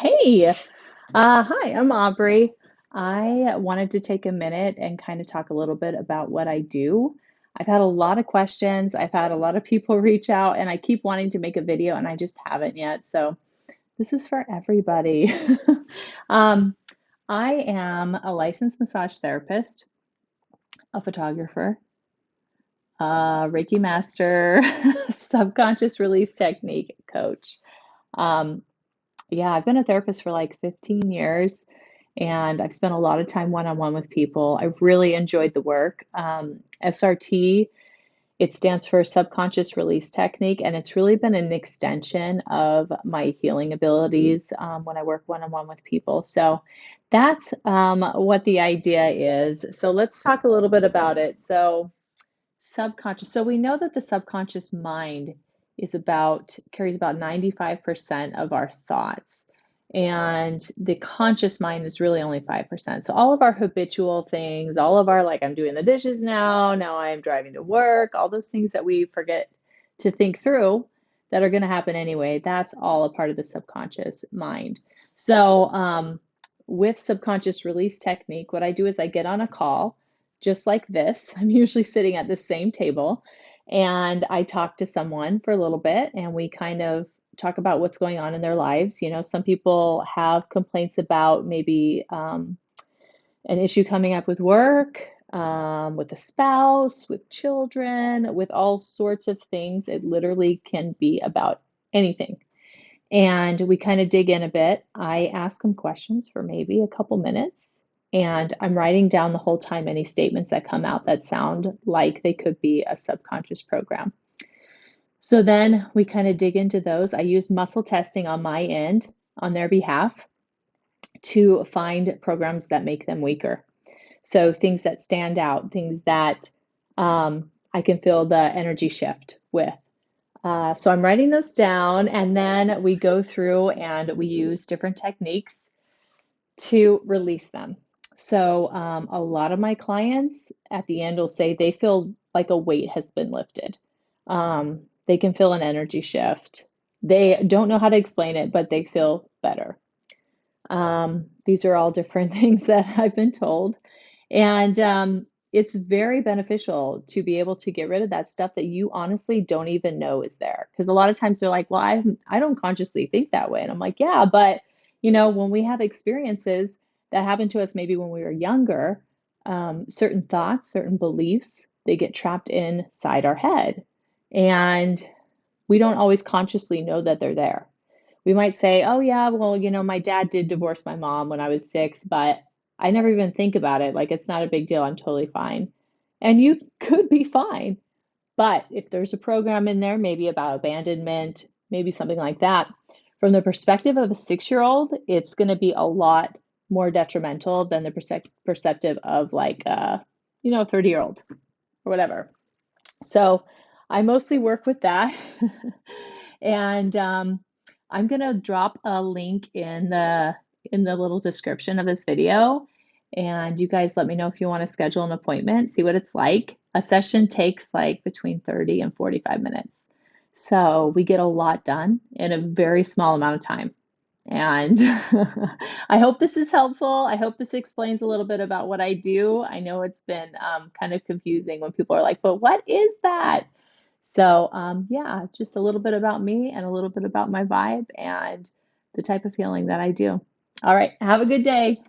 Hey, hi, I'm Aubrey. I wanted to take a minute and kind of talk a little bit about what I do. I've had a lot of questions. I've had a lot of people reach out, and I keep wanting to make a video, and I just haven't yet. So this is for everybody. Um, I am a licensed massage therapist, a photographer, a Reiki master, subconscious release technique coach. Um, Yeah, I've been a therapist for like 15 years and I've spent a lot of time one-on-one with people. I've really enjoyed the work. SRT, it stands for subconscious release technique, and it's really been an extension of my healing abilities when I work one-on-one with people. So that's what the idea is. So let's talk a little bit about it. So subconscious. So we know that the subconscious mind carries about 95% of our thoughts. And the conscious mind is really only 5%. So all of our habitual things, all of our like, I'm doing the dishes now I'm driving to work, all those things that we forget to think through that are going to happen anyway, that's all a part of the subconscious mind. So with subconscious release technique, what I do is I get on a call just like this. I'm usually sitting at the same table and I talk to someone for a little bit and we kind of talk about what's going on in their lives. You know, some people have complaints about maybe an issue coming up with work, with a spouse, with children, with all sorts of things. It literally can be about anything. And we kind of dig in a bit. I ask them questions for maybe a couple minutes, and I'm writing down the whole time any statements that come out that sound like they could be a subconscious program. So then we kind of dig into those. I use muscle testing on my end on their behalf to find programs that make them weaker. So things that stand out, things that I can feel the energy shift with. So I'm writing those down, and then we go through and we use different techniques to release them. So a lot of my clients at the end will say they feel like a weight has been lifted. They can feel an energy shift. They don't know how to explain it, but they feel better. These are all different things that I've been told. And it's very beneficial to be able to get rid of that stuff that you honestly don't even know is there. Because a lot of times they're like, well, I don't consciously think that way. And I'm like, yeah, but you know, when we have experiences that happened to us maybe when we were younger, certain thoughts, certain beliefs, they get trapped inside our head. And we don't always consciously know that they're there. We might say, oh, yeah, well, you know, my dad did divorce my mom when I was 6, but I never even think about it. Like, it's not a big deal. I'm totally fine. And you could be fine. But if there's a program in there, maybe about abandonment, maybe something like that, from the perspective of a 6-year-old, it's going to be a lot more detrimental than the perspective of like, you know, a 30-year-old or whatever. So I mostly work with that. And I'm gonna drop a link in the little description of this video. And you guys let me know if you want to schedule an appointment, see what it's like. A session takes like between 30 and 45 minutes. So we get a lot done in a very small amount of time. And I hope this is helpful. I hope this explains a little bit about what I do. I know it's been kind of confusing when people are like, but what is that? So, yeah, just a little bit about me and a little bit about my vibe and the type of healing that I do. All right, have a good day.